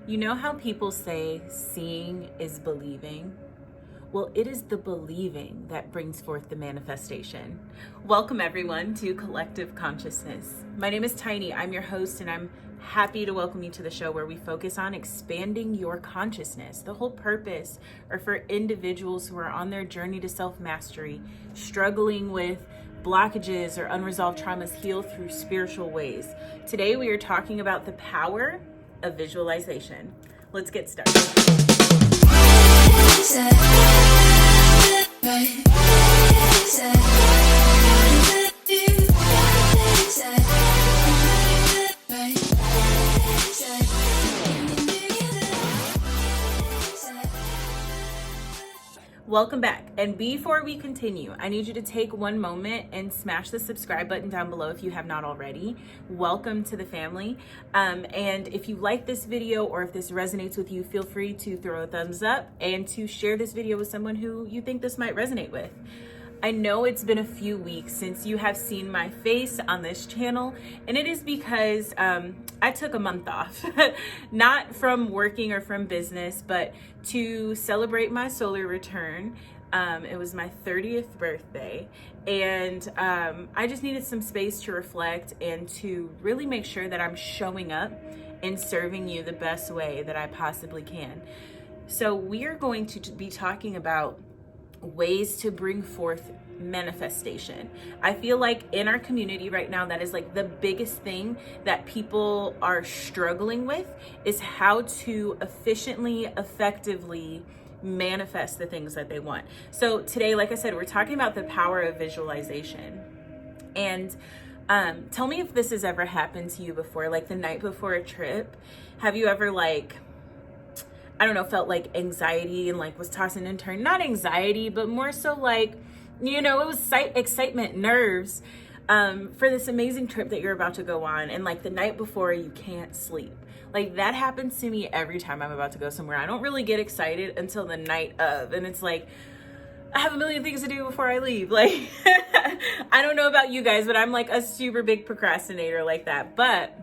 You know how people say seeing is believing? Well, it is the believing that brings forth the manifestation. Welcome everyone to Collective Consciousness. My name is Tiny, I'm your host, and I'm happy to welcome you to the show where we focus on expanding your consciousness. The whole purpose are for individuals who are on their journey to self-mastery, struggling with blockages or unresolved traumas, heal through spiritual ways. Today we are talking about the power of visualization. Let's get started. Welcome back. And before we continue, I need you to take one moment and smash the subscribe button down below if you have not already. Welcome to the family. And if you like this video or if this resonates with you, feel free to throw a thumbs up and to share this video with someone who you think this might resonate with. I know it's been a few weeks since you have seen my face on this channel, and it is because I took a month off, not from working or from business, but to celebrate my solar return. It was my 30th birthday, and I just needed some space to reflect and to really make sure that I'm showing up and serving you the best way that I possibly can. So we are going to be talking about ways to bring forth manifestation. I feel like in our community right now, that is like the biggest thing that people are struggling with, is how to efficiently, effectively manifest the things that they want. So today, like I said, we're talking about the power of visualization. And tell me if this has ever happened to you before, like the night before a trip. Have you ever felt like anxiety and like was tossing and turning? Not anxiety, but more so like, it was excitement, nerves for this amazing trip that you're about to go on. And like the night before, you can't sleep. Like that happens to me every time I'm about to go somewhere. I don't really get excited until the night of. And it's like, I have a million things to do before I leave. Like, I don't know about you guys, but I'm like a super big procrastinator like that. But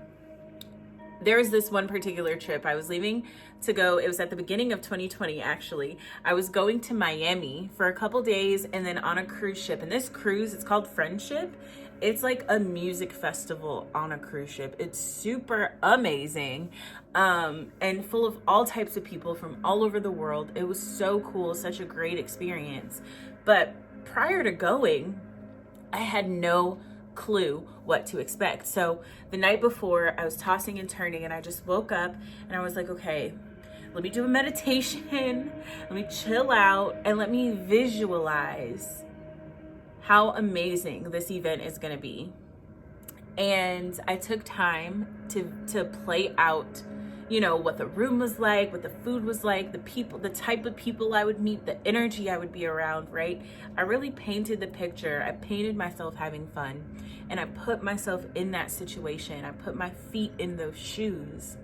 there was this one particular trip I was leaving to go. It was at the beginning of 2020, actually. I was going to Miami for a couple days and then on a cruise ship. And this cruise, it's called Friendship. It's like a music festival on a cruise ship. It's super amazing and full of all types of people from all over the world. It was so cool, such a great experience. But prior to going, I had no clue what to expect. So the night before, I was tossing and turning, and I just woke up and I was like, okay, let me do a meditation, let me chill out, and let me visualize how amazing this event is going to be. And I took time to play out, what the room was like, what the food was like, the people, the type of people I would meet, the energy I would be around, right? I really painted the picture. I painted myself having fun, and I put myself in that situation. I put my feet in those shoes,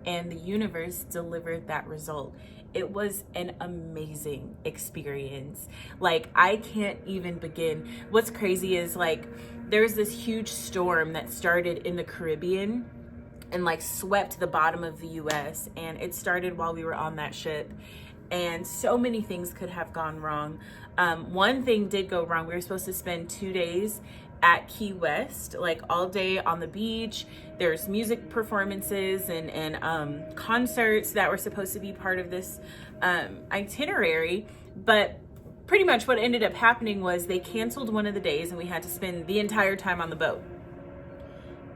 and the universe delivered that result. It was an amazing experience. Like, I can't even begin. What's crazy is like, there's this huge storm that started in the Caribbean and like swept the bottom of the US, and it started while we were on that ship, and so many things could have gone wrong. One thing did go wrong. We were supposed to spend 2 days at Key West, like all day on the beach. There's music performances and concerts that were supposed to be part of this itinerary, but pretty much what ended up happening was they canceled one of the days and we had to spend the entire time on the boat,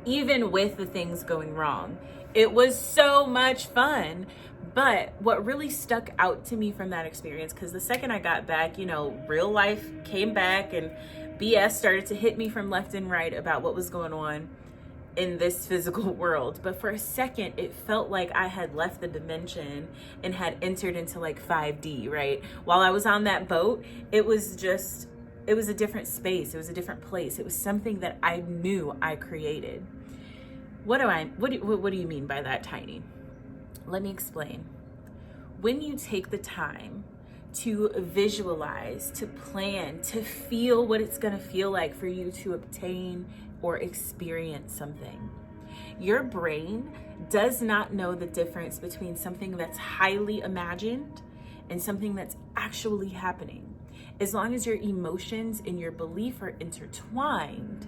even with the things going wrong. It was so much fun. But what really stuck out to me from that experience, because the second I got back, real life came back and BS started to hit me from left and right about what was going on in this physical world. But for a second, it felt like I had left the dimension and had entered into like 5D, right? While I was on that boat, it was a different space. It was a different place. It was something that I knew I created. What do you mean by that, Tiny? Let me explain. When you take the time to visualize, to plan, to feel what it's going to feel like for you to obtain or experience something, Your brain does not know the difference between something that's highly imagined and something that's actually happening. As long as your emotions and your belief are intertwined,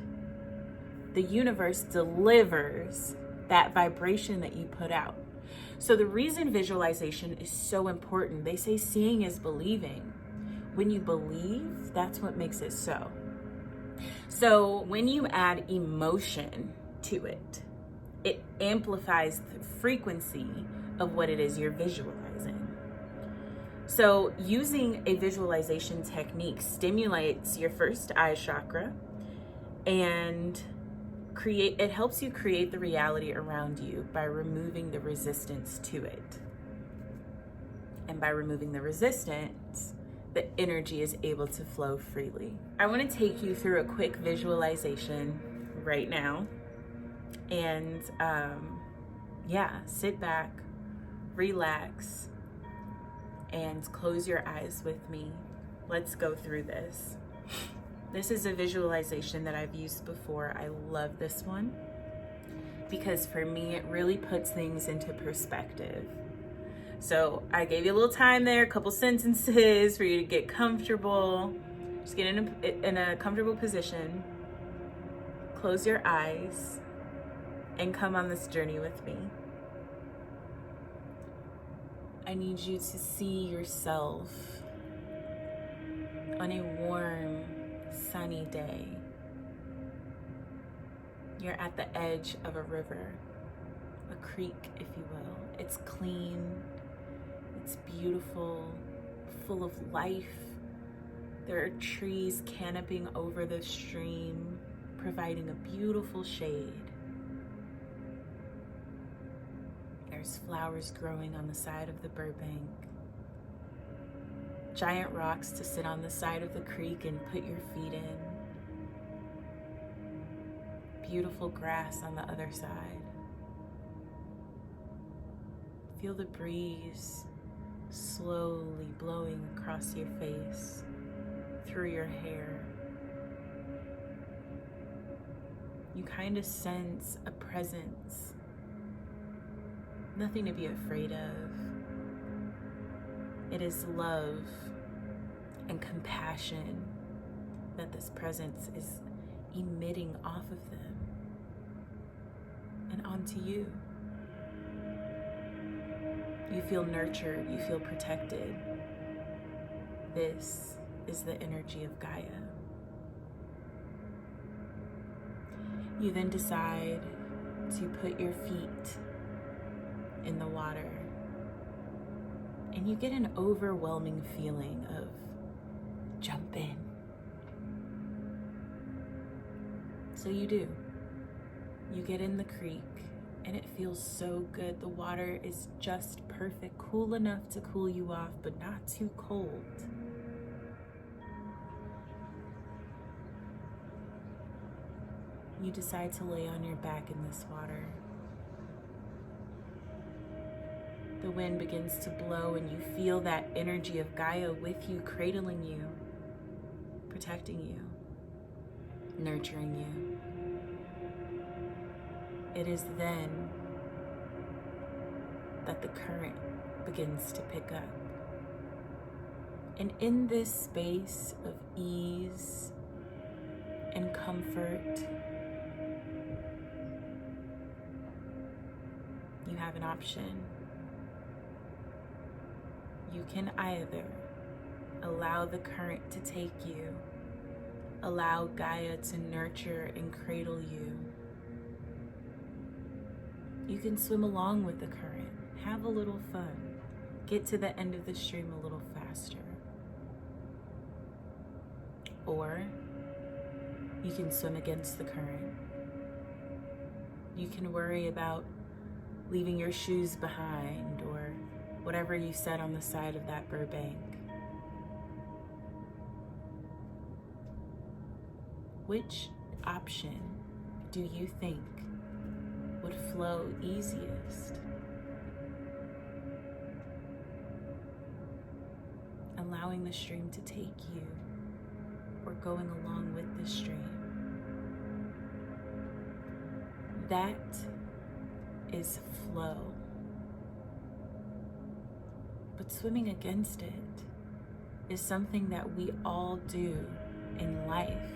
the universe delivers that vibration that you put out. So the reason visualization is so important, they say seeing is believing. When you believe, that's what makes it so. So when you add emotion to it, it amplifies the frequency of what it is you're visualizing. So using a visualization technique stimulates your first eye chakra, and it helps you create the reality around you by removing the resistance to it. And by removing the resistance, the energy is able to flow freely. I want to take you through a quick visualization right now. And sit back, relax, and close your eyes with me. Let's go through this. This is a visualization that I've used before. I love this one because for me, it really puts things into perspective. So I gave you a little time there, a couple sentences for you to get comfortable. Just get in a comfortable position. Close your eyes and come on this journey with me. I need you to see yourself on a warm, sunny day. You're at the edge of a river, a creek, if you will. It's clean, it's beautiful, full of life. There are trees canopying over the stream, providing a beautiful shade. There's flowers growing on the side of the Burbank. Giant rocks to sit on the side of the creek and put your feet in. Beautiful grass on the other side. Feel the breeze slowly blowing across your face, through your hair. You kind of sense a presence. Nothing to be afraid of. It is love and compassion that this presence is emitting off of them and onto you. You feel nurtured, you feel protected. This is the energy of Gaia. You then decide to put your feet in the water, and you get an overwhelming feeling of jump in. So you do. You get in the creek, and it feels so good. The water is just perfect, cool enough to cool you off, but not too cold. You decide to lay on your back in this water. The wind begins to blow, and you feel that energy of Gaia with you, cradling you, protecting you, nurturing you. It is then that the current begins to pick up. And in this space of ease and comfort, you have an option. You can either allow the current to take you, allow Gaia to nurture and cradle you. You can swim along with the current, have a little fun, get to the end of the stream a little faster. Or you can swim against the current. You can worry about leaving your shoes behind or whatever you said on the side of that Burbank. Which option do you think would flow easiest? Allowing the stream to take you, or going along with the stream? That is flow. But swimming against it is something that we all do in life.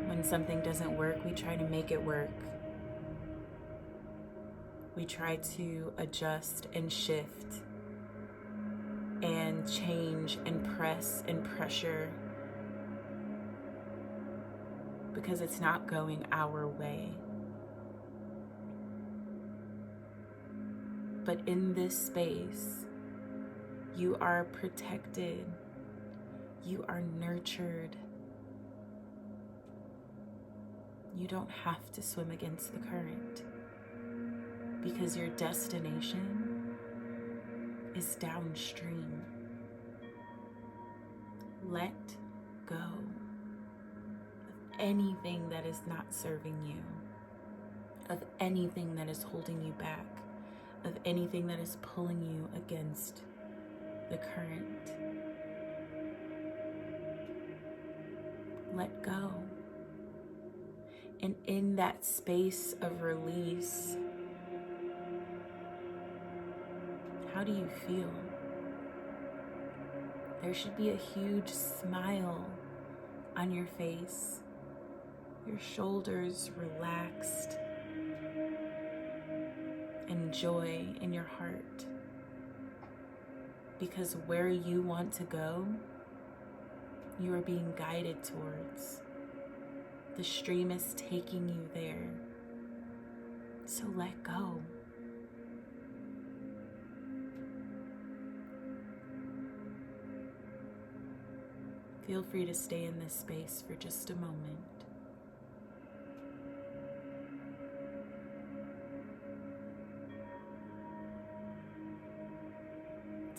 When something doesn't work, we try to make it work. We try to adjust and shift and change and press and pressure because it's not going our way. But in this space, you are protected, you are nurtured. You don't have to swim against the current because your destination is downstream. Let go of anything that is not serving you, of anything that is holding you back, of anything that is pulling you against the current. Let go. And in that space of release, how do you feel? There should be a huge smile on your face, your shoulders relaxed, and joy in your heart. Because where you want to go, you are being guided towards. The stream is taking you there. So let go. Feel free to stay in this space for just a moment.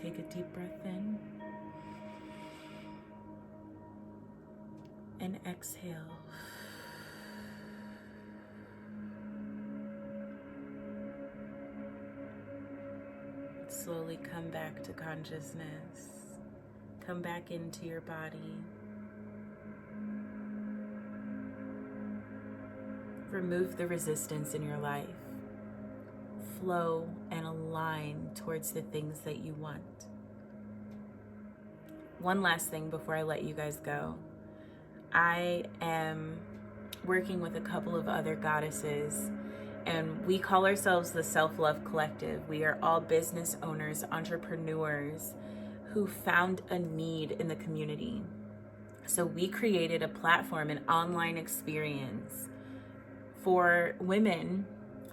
Take a deep breath in and exhale. Slowly come back to consciousness. Come back into your body. Remove the resistance in your life. Flow and align towards the things that you want. One last thing before I let you guys go. I am working with a couple of other goddesses, and we call ourselves the Self-Love Collective. We are all business owners, entrepreneurs who found a need in the community. So we created a platform, an online experience for women,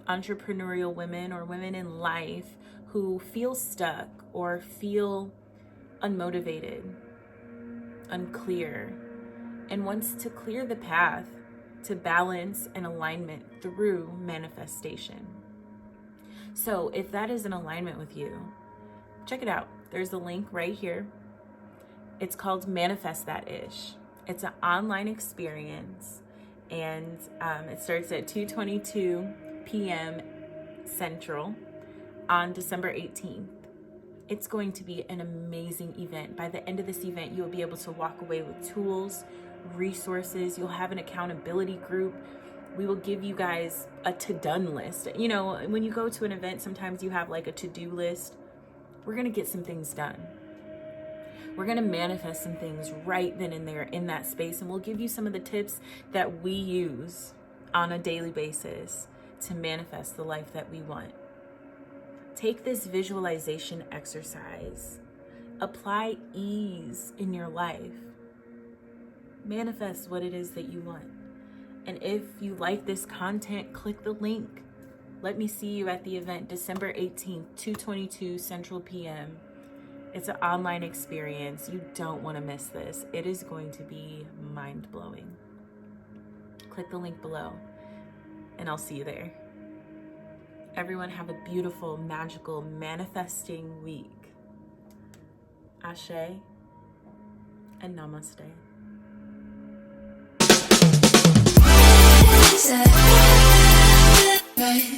entrepreneurial women or women in life who feel stuck or feel unmotivated, unclear, and wants to clear the path to balance and alignment through manifestation. So if that is in alignment with you, check it out. There's a link right here. It's called Manifest That Ish. It's an online experience, and it starts at 2:22 p.m. Central on December 18th. It's going to be an amazing event. By the end of this event, you will be able to walk away with tools, resources. You'll have an accountability group. We will give you guys a to-done list. You know, when you go to an event, sometimes you have like a to-do list. We're going to get some things done. We're going to manifest some things right then and there in that space. And we'll give you some of the tips that we use on a daily basis to manifest the life that we want. Take this visualization exercise. Apply ease in your life. Manifest what it is that you want. And if you like this content, click the link. Let me see you at the event, December 18th, 2:22 Central PM. It's an online experience. You don't want to miss this. It is going to be mind-blowing. Click the link below, and I'll see you there. Everyone have a beautiful, magical, manifesting week. Ashe and namaste. Right.